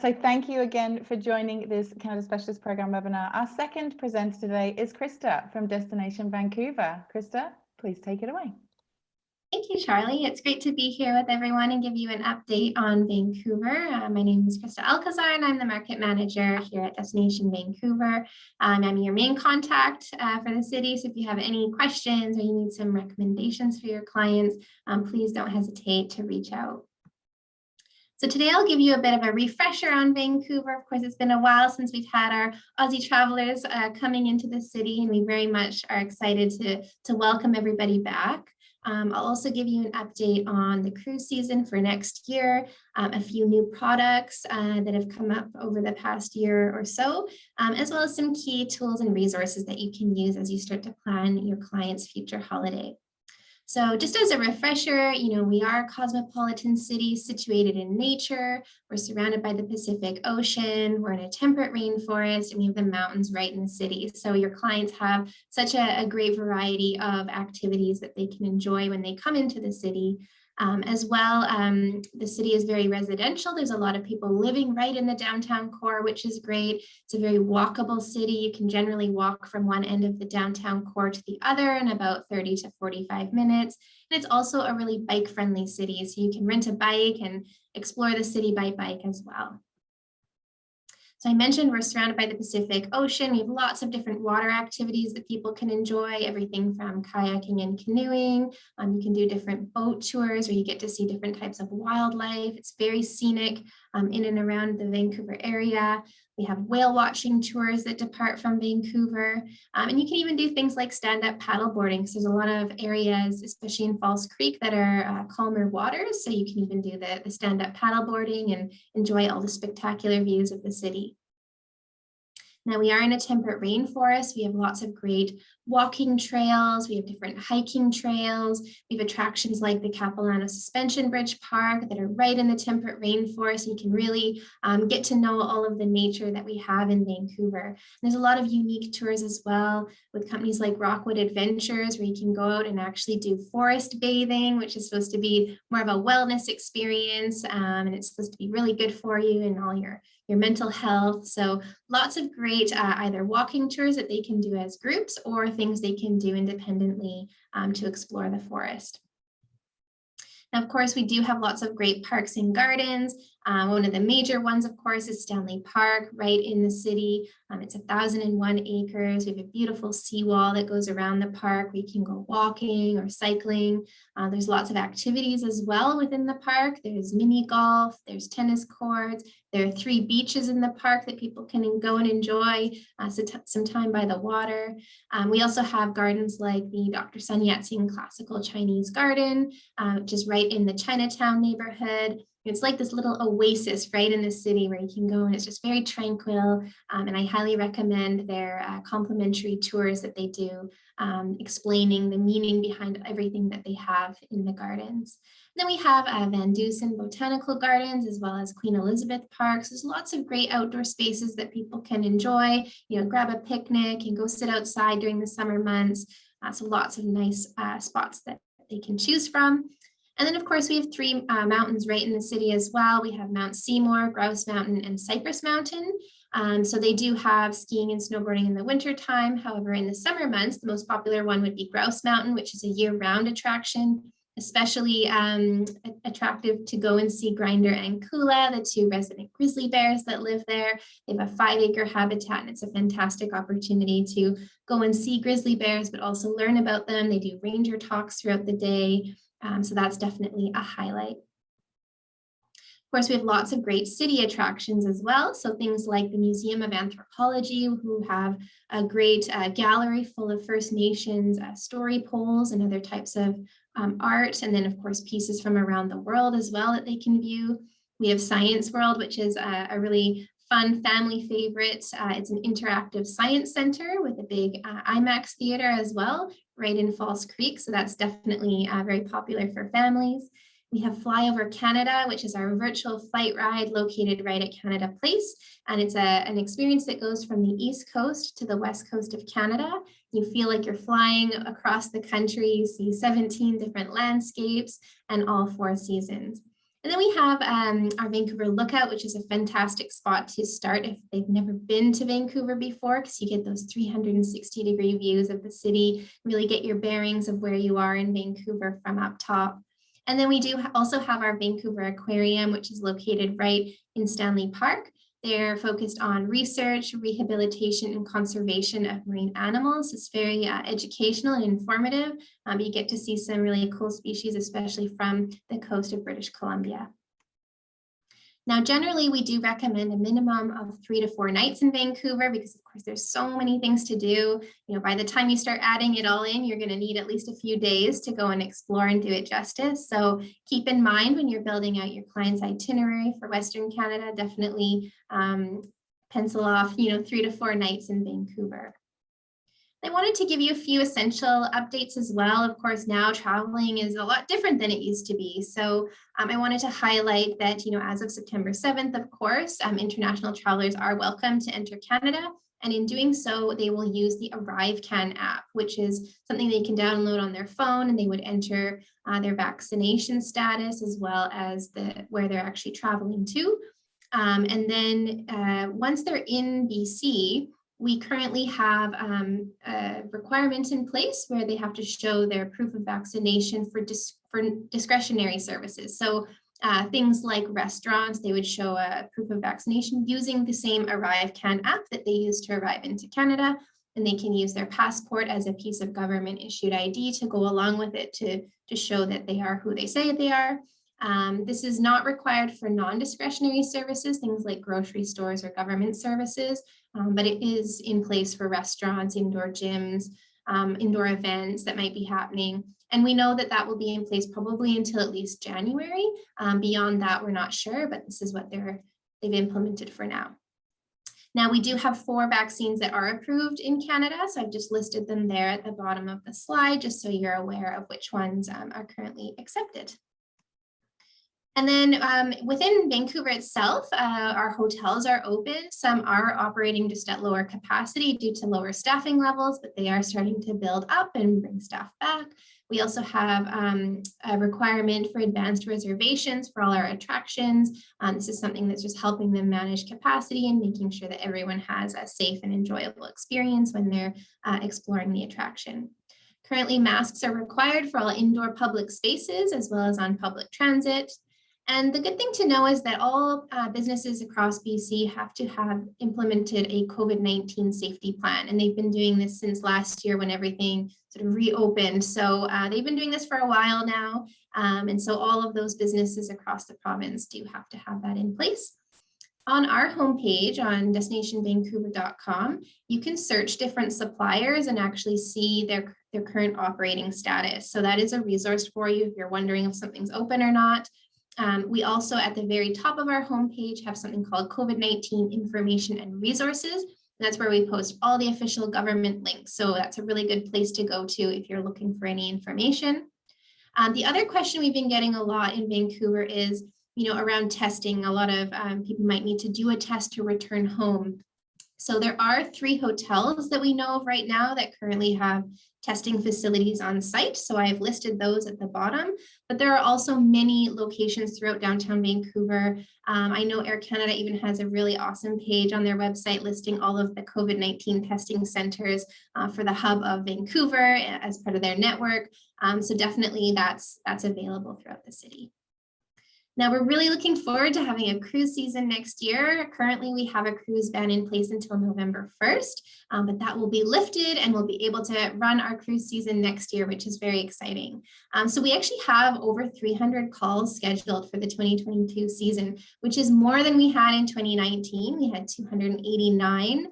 So thank you again for joining this Canada Specialist Program webinar. Our second presenter today is Krista from Destination Vancouver. Krista, please take it away. Thank you, Charlie. It's great to be here with everyone and give you an update on Vancouver. My name is Krista Alcazar and I'm the market manager here at Destination Vancouver. I'm your main contact for the city. So if you have any questions or you need some recommendations for your clients, please don't hesitate to reach out. So today I'll give you a bit of a refresher on Vancouver. Of course, it's been a while since we've had our Aussie travelers coming into the city, and we very much are excited to welcome everybody back. I'll also give you an update on the cruise season for next year, a few new products that have come up over the past year or so, as well as some key tools and resources that you can use as you start to plan your client's future holiday. So just as a refresher, we are a cosmopolitan city situated in nature. We're surrounded by the Pacific Ocean. We're in a temperate rainforest, and we have the mountains right in the city. So your clients have such a great variety of activities that they can enjoy when they come into the city. As well, the city is very residential. There's a lot of people living right in the downtown core, which is great. It's a very walkable city. You can generally walk from one end of the downtown core to the other in about 30 to 45 minutes. And it's also a really bike-friendly city, so you can rent a bike and explore the city by bike as well. So I mentioned we're surrounded by the Pacific Ocean. We have lots of different water activities that people can enjoy, everything from kayaking and canoeing. You can do different boat tours where you get to see different types of wildlife. It's very scenic in and around the Vancouver area. We have whale watching tours that depart from Vancouver. And you can even do things like stand-up paddleboarding. So there's a lot of areas, especially in False Creek, that are calmer waters. So you can even do the stand-up paddleboarding and enjoy all the spectacular views of the city. Now we are in a temperate rainforest. We have lots of great walking trails. We have different hiking trails. We have attractions like the Capilano Suspension Bridge Park that are right in the temperate rainforest. You can really get to know all of the nature that we have in Vancouver. There's a lot of unique tours as well with companies like Rockwood Adventures, where you can go out and actually do forest bathing, which is supposed to be more of a wellness experience. And it's supposed to be really good for you and all your mental health. So lots of great either walking tours that they can do as groups or things they can do independently to explore the forest. Now, of course, we do have lots of great parks and gardens. One of the major ones, of course, is Stanley Park, right in the city. It's 1,001 acres. We have a beautiful seawall that goes around the park. We can go walking or cycling. There's lots of activities as well within the park. There's mini golf, there's tennis courts. There are 3 beaches in the park that people can go and enjoy some time by the water. We also have gardens like the Dr. Sun Yat-sen Classical Chinese Garden, which is right in the Chinatown neighborhood. It's like this little oasis right in the city where you can go, and it's just very tranquil. And I highly recommend their complimentary tours that they do, explaining the meaning behind everything that they have in the gardens. Then we have Van Dusen Botanical Gardens, as well as Queen Elizabeth Parks. There's lots of great outdoor spaces that people can enjoy, grab a picnic and go sit outside during the summer months. So lots of nice spots that they can choose from. And then, of course, we have 3 mountains right in the city as well. We have Mount Seymour, Grouse Mountain, and Cypress Mountain. So they do have skiing and snowboarding in the winter time. However, in the summer months, the most popular one would be Grouse Mountain, which is a year-round attraction, especially attractive to go and see Grinder and Kula, the 2 resident grizzly bears that live there. They have a 5-acre habitat, and it's a fantastic opportunity to go and see grizzly bears, but also learn about them. They do ranger talks throughout the day. So that's definitely a highlight. Of course, we have lots of great city attractions as well. So things like the Museum of Anthropology, who have a great gallery full of First Nations story poles and other types of art. And then, of course, pieces from around the world as well that they can view. We have Science World, which is a really fun family favorite. It's an interactive science center with a big IMAX theater as well, right in False Creek. So that's definitely very popular for families. We have Flyover Canada, which is our virtual flight ride located right at Canada Place. And it's an experience that goes from the East Coast to the West Coast of Canada. You feel like you're flying across the country. You see 17 different landscapes and all 4 seasons. And then we have our Vancouver Lookout, which is a fantastic spot to start if they've never been to Vancouver before, because you get those 360-degree views of the city, really get your bearings of where you are in Vancouver from up top. And then we do also have our Vancouver Aquarium, which is located right in Stanley Park. They're focused on research, rehabilitation, and conservation of marine animals. It's very educational and informative. You get to see some really cool species, especially from the coast of British Columbia. Now, generally, we do recommend a minimum of 3 to 4 nights in Vancouver because, of course, there's so many things to do. You know, by the time you start adding it all in, you're going to need at least a few days to go and explore and do it justice. So keep in mind when you're building out your client's itinerary for Western Canada, definitely pencil off, 3 to 4 nights in Vancouver. I wanted to give you a few essential updates as well. Of course, now traveling is a lot different than it used to be. So I wanted to highlight that, as of September 7th, of course, international travelers are welcome to enter Canada. And in doing so, they will use the ArriveCan app, which is something they can download on their phone, and they would enter their vaccination status as well as where they're actually traveling to. And then once they're in BC, we currently have a requirement in place where they have to show their proof of vaccination for discretionary services. So things like restaurants, they would show a proof of vaccination using the same ArriveCan app that they use to arrive into Canada. And they can use their passport as a piece of government issued ID to go along with it to show that they are who they say they are. This is not required for non-discretionary services, things like grocery stores or government services, but it is in place for restaurants, indoor gyms, indoor events that might be happening. And we know that that will be in place probably until at least January. Beyond that, we're not sure, but this is what they've implemented for now. Now, we do have 4 vaccines that are approved in Canada, so I've just listed them there at the bottom of the slide, just so you're aware of which ones are currently accepted. And then within Vancouver itself, our hotels are open. Some are operating just at lower capacity due to lower staffing levels, but they are starting to build up and bring staff back. We also have a requirement for advanced reservations for all our attractions. This is something that's just helping them manage capacity and making sure that everyone has a safe and enjoyable experience when they're exploring the attraction. Currently, masks are required for all indoor public spaces as well as on public transit. And the good thing to know is that all businesses across BC have to have implemented a COVID-19 safety plan. And they've been doing this since last year when everything sort of reopened. So they've been doing this for a while now. And so all of those businesses across the province do have to have that in place. On our homepage on destinationvancouver.com, you can search different suppliers and actually see their current operating status. So that is a resource for you if you're wondering if something's open or not. We also, at the very top of our homepage, have something called COVID-19 Information and Resources. And that's where we post all the official government links. So that's a really good place to go to if you're looking for any information. The other question we've been getting a lot in Vancouver is, around testing. A lot of people might need to do a test to return home. So there are 3 hotels that we know of right now that currently have testing facilities on site. So I have listed those at the bottom, but there are also many locations throughout downtown Vancouver. I know Air Canada even has a really awesome page on their website listing all of the COVID-19 testing centers for the hub of Vancouver as part of their network. So definitely that's available throughout the city. Now, we're really looking forward to having a cruise season next year. Currently, we have a cruise ban in place until November 1st, but that will be lifted and we'll be able to run our cruise season next year, which is very exciting. So we actually have over 300 calls scheduled for the 2022 season, which is more than we had in 2019. We had 289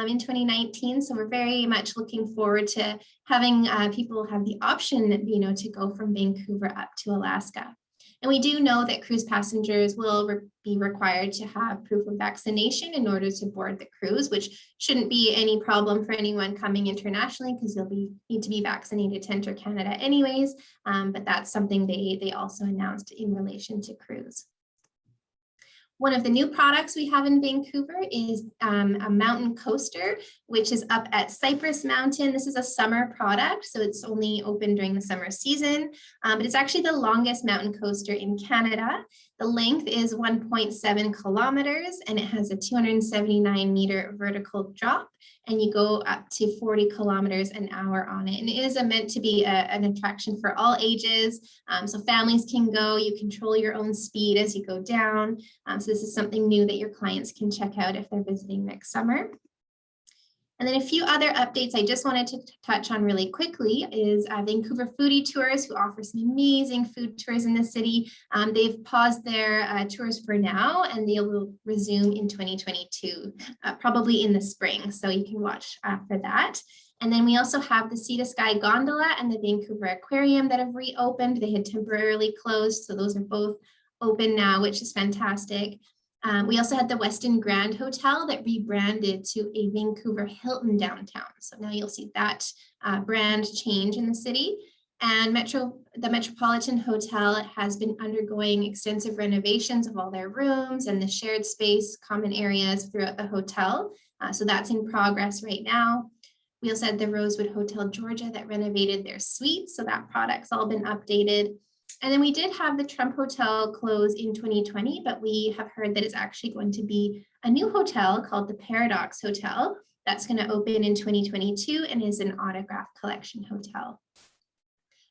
in 2019. So we're very much looking forward to having people have the option, to go from Vancouver up to Alaska. And we do know that cruise passengers will be required to have proof of vaccination in order to board the cruise, which shouldn't be any problem for anyone coming internationally because you'll need to be vaccinated to enter Canada anyways. But that's something they also announced in relation to cruise. One of the new products we have in Vancouver is a mountain coaster, which is up at Cypress Mountain. This is a summer product, so it's only open during the summer season, but it's actually the longest mountain coaster in Canada. The length is 1.7 kilometers and it has a 279-meter vertical drop, and you go up to 40 kilometers an hour on it. And it is meant to be an attraction for all ages. So families can go, you control your own speed as you go down. So this is something new that your clients can check out if they're visiting next summer. And then a few other updates I just wanted to touch on really quickly is Vancouver Foodie Tours, who offer some amazing food tours in the city. They've paused their tours for now, and they will resume in 2022, probably in the spring. So you can watch for that. And then we also have the Sea to Sky Gondola and the Vancouver Aquarium that have reopened. They had temporarily closed, so those are both open now, which is fantastic. We also had the Westin Grand Hotel that rebranded to a Vancouver Hilton downtown. So now you'll see that brand change in the city. And the Metropolitan Hotel has been undergoing extensive renovations of all their rooms and the shared space, common areas throughout the hotel. So that's in progress right now. We also had the Rosewood Hotel Georgia that renovated their suites. So that product's all been updated. And then we did have the Trump Hotel close in 2020, but we have heard that it's actually going to be a new hotel called the Paradox Hotel that's going to open in 2022 and is an autograph collection hotel.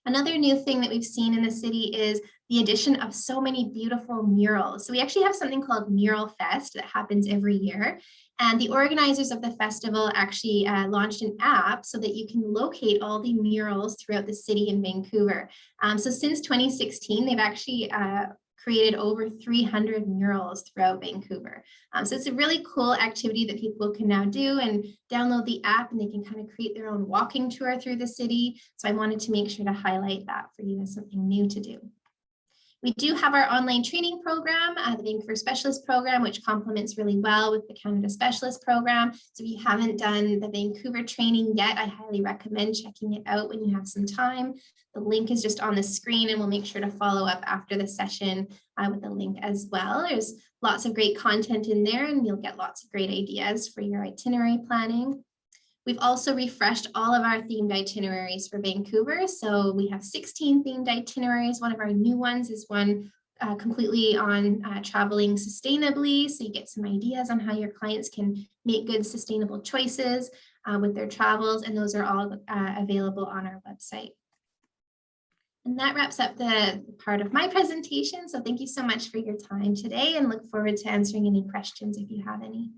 Another new thing that we've seen in the city is the addition of so many beautiful murals. So we actually have something called Muralfest that happens every year. And the organizers of the festival actually launched an app so that you can locate all the murals throughout the city in Vancouver. So since 2016, they've actually created over 300 murals throughout Vancouver. So it's a really cool activity that people can now do and download the app, and they can kind of create their own walking tour through the city. So I wanted to make sure to highlight that for you as something new to do. We do have our online training program, the Vancouver Specialist Program, which complements really well with the Canada Specialist Program. So if you haven't done the Vancouver training yet, I highly recommend checking it out when you have some time. The link is just on the screen, and we'll make sure to follow up after the session with the link as well. There's lots of great content in there, and you'll get lots of great ideas for your itinerary planning. We've also refreshed all of our themed itineraries for Vancouver. So we have 16 themed itineraries. One of our new ones is one completely on traveling sustainably. So you get some ideas on how your clients can make good sustainable choices with their travels. And those are all available on our website. And that wraps up the part of my presentation. So thank you so much for your time today, and look forward to answering any questions if you have any.